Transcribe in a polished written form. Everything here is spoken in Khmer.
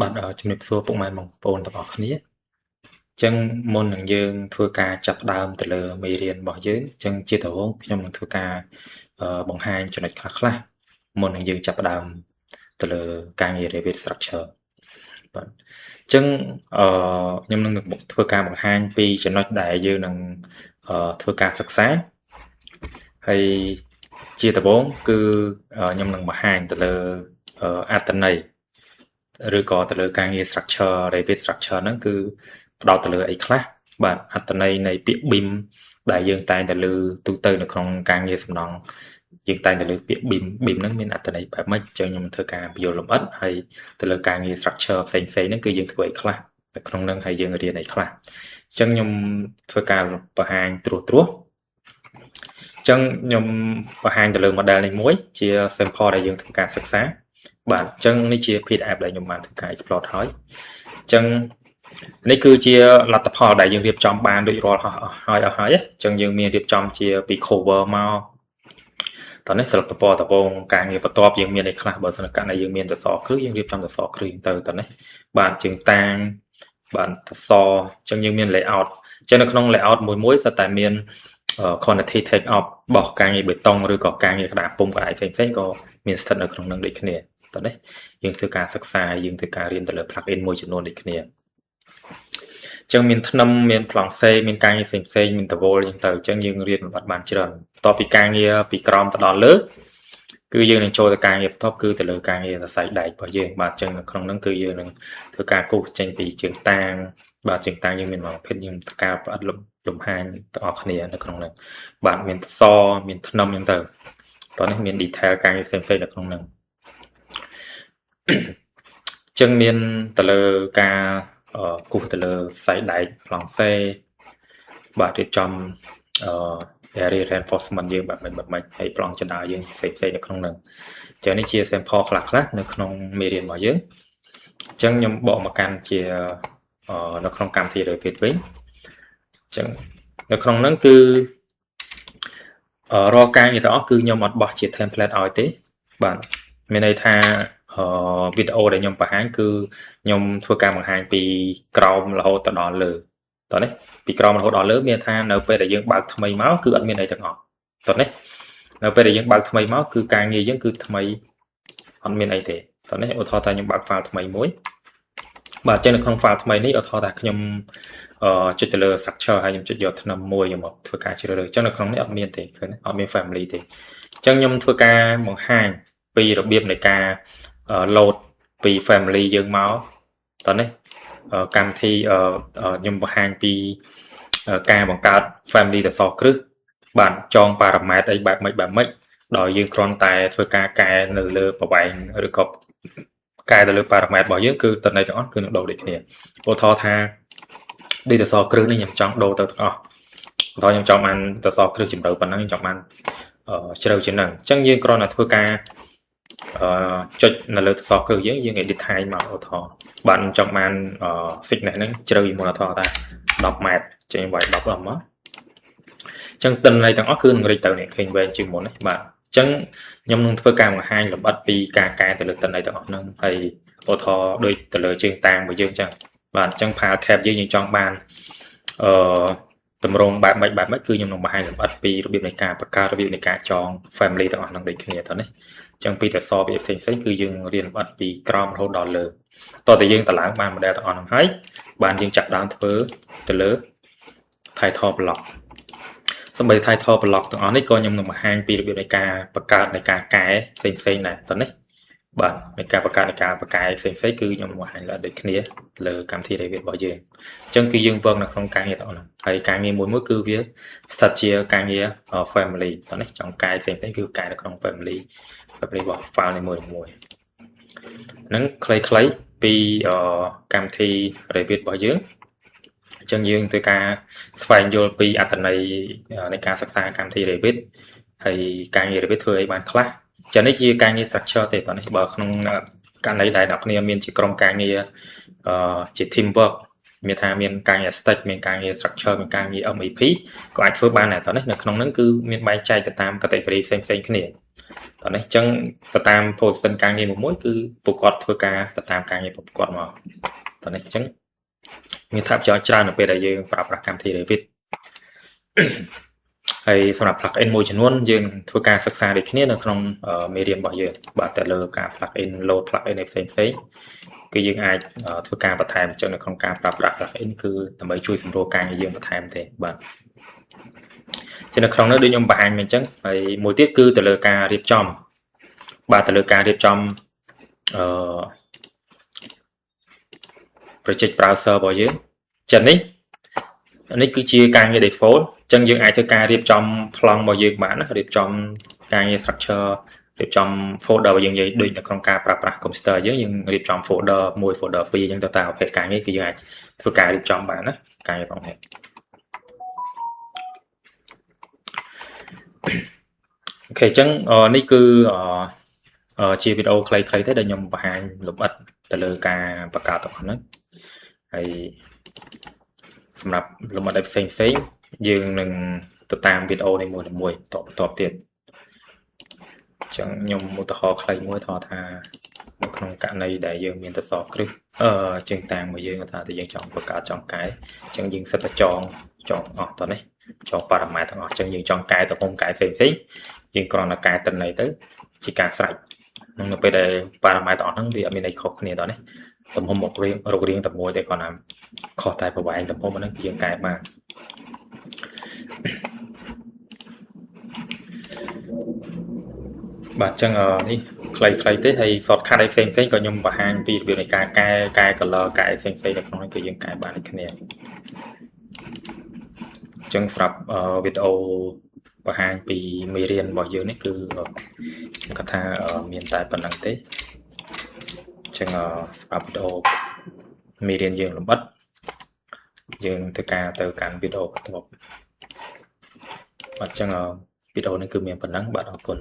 បាទជំរាបសួរពុកម៉ែបងប្អូនទាំងអស់គ្នាអញ្ចឹងមុននឹងយើងធ្វើការចាប់ផ្ដើមទៅលើមេរៀនរបស់យើងអញ្ចឹងជាដំបូងខ្ញុំនឹងធ្វើការបង្ហាញចំណុចខ្លះៗមុននឹងយើងចាប់ផ្ដើមទៅលើការងារ Revit Structure បាទអញ្ចឹងខ្ញុំនឹងធ្វើការបង្ហាញពីចំណុចដែលយើងនឹងធ្វើការសិក្សាហើយជាដំបូងគឺខ្ញុំនឹងបង្ហាញទៅលើអត្ថន័យឬក៏ទៅលើការងារ structure Revit structure ហ្នឹងគឺផ្ដោតទៅលើអីខ្លះបាទអត្ថន័យនៃពាក្យ BIM ដែលយើងតែងតែលើទូទៅនៅក្នុងការងារសំណង់យើងតែងតែលើពាក្យ BIM ហ្នឹងមានអត្ថន័យបែបម៉េចអញ្ចឹងខ្ញុំធ្វើការបញ្យល់លម្អិតហើយទៅលើការងារ structure ផ្សេងៗហ្នឹងគឺយើងធ្វើអីខ្លះនៅក្នុងហ្នឹងហើយយើងរៀនអីខ្លះអញ្ចឹងខ្ញុំធ្វើការបង្ហាញត្រួសអញ្ចឹងខ្ញុំបង្ហាញទៅលើ model នេះមួយជា sample ដែលយើងធ្វើការសិក្សាបាទអញ្ចឹងនេះជា PDF ដែលខ្ញុំបានធ្វើការ export ហើយអញ្ចឹងនេះគឺជាលទ្ធផលដែលយើងរៀបចំបានដូចរាល់ហើយអញ្ចឹងយើងមានរៀបចំជាពី cover មកតោះនេះស្លឹកតពតពងការងារបន្ទាប់យើងមានអីខ្លះបើសិនករណីយើងមានសសរគ្រឹះយើងរៀបចំសសរគ្រឹះទៅតោះនេះបាទជើងតាងបាទសសរអញ្ចឹងយើងមាន layout អញ្ចឹងនៅក្នុង layout មួយសិតតែមានquantity take off របស់ការងារបេតុងឬក៏ការងារក្តារពុម្ពក្តារផ្សេងៗក៏មានស្ថិតនៅក្នុងនឹងដូចគ្នាតោះនេះយើងធ្វើការសិក្សាយើងធ្វើការរៀនទៅលើ plugin មួយចំនួនដូចគ្នាអញ្ចឹងមានថ្នាំមានប្លង់សេមានការងារផ្សេងៗមានតវលអញ្ចឹងយើងរៀនបានច្រើនបន្ទាប់ពីការងារពីក្រោមទៅដល់លើគឺយើងនឹងចូលទៅការងារបន្ទាប់គឺទៅលើការងារសរសៃដែករបស់យើងបាទអញ្ចឹងនៅក្នុងហ្នឹងគឺយើងនឹងធ្វើការគូសចេញពីជើងតាងបាទជើងតាងយើងមានមកភេទយើងធ្វើការផ្អិតលំហាញទាំងអស់គ្នានៅក្នុងហ្នឹងបាទមានសមានថ្នាំអញ្ចឹងទៅតោះនេះមាន detail ការងារផ្សេងៗនៅក្នុងហ្នឹងចឹងមានទៅលើការគូសទៅលើខ្សែដែកប្លង់សេបាទរៀបចំarea reinforcement យើងបាទមិនហើយប្លង់ចណ្ដាលយើងផ្សេងនៅក្នុងហ្នឹងចឹងនេះជា sample ខ្លះនៅក្នុងមេរៀនរបស់យើងអញ្ចឹងខ្ញុំបកមកកាន់ជានៅក្នុងកម្មវិធី Revit វិញអញ្ចឹងនៅក្នុងហ្នឹងគឺរាល់ការងារទាំងអស់គឺខ្ញុំអត់បោះជា template ឲ្យទេបាទមានន័យថាវីដេអូដែលខ្ញុំបង្ហាញគឺខ្ញុំធ្វើការបង្ហាញពីក្រោមរហូតទៅដល់លើតោះនេះពីក្រោមរហូតដល់លើមានថានៅពេលដែលយើងបើកថ្មីមកគឺអត់មានអីទាំងអស់តោះនេះនៅពេលដែលយើងបើកថ្មីមកគឺការងារយើងគឺថ្មីអត់មានអីទេតោះនេះឧទាហរណ៍ថាខ្ញុំបើក file ថ្មីមួយបាទចឹងនៅក្នុង file ថ្មីនេះឧទាហរណ៍ថាខ្ញុំចុចទៅលើ structure ហើយខ្ញុំចុចយកថ្នាំមួយខ្ញុំមកធ្វើការជ្រើសរើសចឹងនៅក្នុងនេះអត់មានទេឃើញអត់មាន family ទេចឹងខ្ញុំធ្វើការបង្ហាញពីរបៀបនៃការload ពី family យើងមកតោះនេះកម្មវិធីខ្ញុំបង្ហាញពីការបង្កើត family សសរគ្រឹះបាទចង parameter អីបែបម៉េចដោយយើងគ្រាន់តែធ្វើការកែនៅលើប្រវែងឬក៏កែទៅលើ parameter របស់យើងគឺតន័យទាំងអស់គឺនឹងដូរដូចគ្នាឧទាហរណ៍ថាដូចសសរគ្រឹះនេះខ្ញុំចង់ដូរទៅទាំងអស់ឧទាហរណ៍ខ្ញុំចង់បានសសរគ្រឹះជម្រៅប៉ុណ្ណឹងខ្ញុំចង់បានជ្រៅជាងហ្នឹងអញ្ចឹងយើងគ្រាន់តែធ្វើការចុចនៅលើសសរគ្រឹះយើង edit ថៃមកឧទាហរណ៍បាទចង់បាន thickness ហ្នឹងជ្រៅមួយឧទាហរណ៍ថា10ម៉ែត្រចេញវាយ10ដល់មកអញ្ចឹងទិន្នន័យទាំងអស់គឺនឹងរីកទៅនេះឃើញវែងជាងមុននេះបាទអញ្ចឹងខ្ញុំនឹងធ្វើការបង្ហាញលម្អិតពីការកែទៅលើទិន្នន័យទាំងអស់ហ្នឹងហើយឧទាហរណ៍ដូចទៅលើជើងតាងរបស់យើងអញ្ចឹងបាទអញ្ចឹង file cap យើងចង់បានតម្រងបែបម៉េចគឺខ្ញុំនឹងបង្ហាញលម្អិតពីរបៀបនៃការបង្កើតរបៀបនៃការចង family ទាំងអស់ហ្នឹងដូចគ្នាទៅនេះអញ្ចឹងពីតែសរបៀបផ្សេងគឺយើងរៀនលម្អិតពីក្រោមរហូតដល់លើតោះតែយើងតឡើងបាន model ទាំងអស់ហ្នឹងហើយបានយើងចាប់ដើមធ្វើទៅលើ title block សម្បី title block ទាំងអស់នេះក៏ខ្ញុំនឹងបង្ហាញពីរបៀបនៃការបង្កើតនៃការកែផ្សេងដែរតោះនេះបាទនៃការបង្កើតនៃការបង្កែផ្សេងគឺខ្ញុំបង្ហាញលើដូចគ្នាលើកម្មវិធី Revit របស់យើងអញ្ចឹងគឺយើង work នៅក្នុងការងារទាំងអស់ហ្នឹងហើយការងារមួយគឺវាស្ថិតជាការងារ family តោះនេះចង់កែផ្សេងគឺកែនៅក្នុង family របស់ file នីមួយហ្នឹងខ្លីៗពីកម្មវិធី Revit របស់យើងអញ្ចឹងយើងធ្វើការស្វែងយល់ពីអត្ថន័យនៃការសិក្សាកម្មវិធី Revit ហើយការងារ Revit ធ្វើអីបានខ្លះចានេះជាការងារ structure ទេតោះនេះបើក្នុងករណីដែលអ្នកគ្នាមានជាក្រុមការងារជា team work មានថាមានការងារ stack មានការងារ structure មានការងារ MEP ក៏អាចធ្វើបានដែរតោះនេះនៅក្នុងហ្នឹងគឺមានបែងចែកទៅតាម category ផ្សេងគ្នា តោះនេះអញ្ចឹងទៅតាម position ការងារមួយគឺពួកគាត់ធ្វើការទៅតាមការងារពួកគាត់មកតោះនេះអញ្ចឹងមានថាប្រយោជន៍ច្រើននៅពេលដែលយើងប្រើប្រាស់កម្មវិធី Revit ហើយសម្រាប់ plugin មួយចំនួនយើងធ្វើការសិក្សាដូចគ្នានៅក្នុងមេរៀនរបស់យើងបាទតែលើការ plugin load plugin ផ្សេងគឺយើងអាចធ្វើការបន្ថែមអញ្ចឹងនៅក្នុងការប្រើប្រាស់ plugin គឺដើម្បីជួយសម្រួលការងារយើងបន្ថែមទេបាទជានៅក្នុងនោះដូចខ្ញុំបង្ហាញមិញអញ្ចឹងហើយមួយទៀតគឺទៅលើការរៀបចំបាទទៅលើការរៀបចំproject browser របស់យើងចឹងនេះគឺជាការងារ default អញ្ចឹងយើងអាចធ្វើការរៀបចំប្លង់របស់យើងបានណារៀបចំការងារ structure រៀបចំ folder របស់យើងនិយាយដូចនៅក្នុងការប្រើប្រាស់ computer យើងរៀបចំ folder 1 folder 2អញ្ចឹងទៅតាមប្រភេទការងារគឺយើងអាចធ្វើការរៀបចំបានណាការងាររបស់នេះអូខេអញ្ចឹងនេះគឺជាវីដេអូខ្លីៗទេដែលខ្ញុំបង្ហាញលម្អិតទៅលើការបង្កើតទាំងហ្នឹងហើយសម្រាប់លម្អិតផ្សេងយើងនឹងទៅតាមវីដេអូនេះមួយតបទៀតអញ្ចឹងខ្ញុំឧទាហរណ៍ខ្លីមួយថានៅក្នុងករណីដែលយើងមានតសគ្រឹះជាងតាមមកយើងថាយើងចង់បង្កើតចង់កែអញ្ចឹងយើងសិតតែចងអស់តនេះចងប៉ារ៉ាម៉ែត្រទាំងអស់អញ្ចឹងយើងចង់កែទំហំកែផ្សេងយើងគ្រាន់តែកែតិន័យទៅជាការស្រេចនៅពេលដែលប៉ារ៉ាម៉ែត្រទាំងអស់ហ្នឹងវាអត់មានអីខុសគ្នាតនេះទំហំរូបរាងតែមួយទេគ្រាន់តែខុសតែប្រវែងទំហំហ្នឹងយើងកែបានបាទអញ្ចឹងនេះខ្លីទេហើយ shortcut អីផ្សេងក៏ខ្ញុំបង្ហាញពីរបៀបនៃការកែ color កែផ្សេងនៅក្នុងនេះគឺយើងកែបានដូចគ្នាអញ្ចឹងសម្រាប់វីដេអូបង្ហាញពីមេរៀនរបស់យើងនេះគឺខ្ញុំគិតថាមានតែប៉ុណ្្នឹងទេអញ្ចឹងសម្រាប់វីដេអូមេរៀនយើងលម្អិតយើងធ្វើការទៅកាន់វីដេអូបន្ទាប់បាទអញ្ចឹងវីដេអូនេះគឺមានប៉ុណ្្នឹងបាទអរគុណ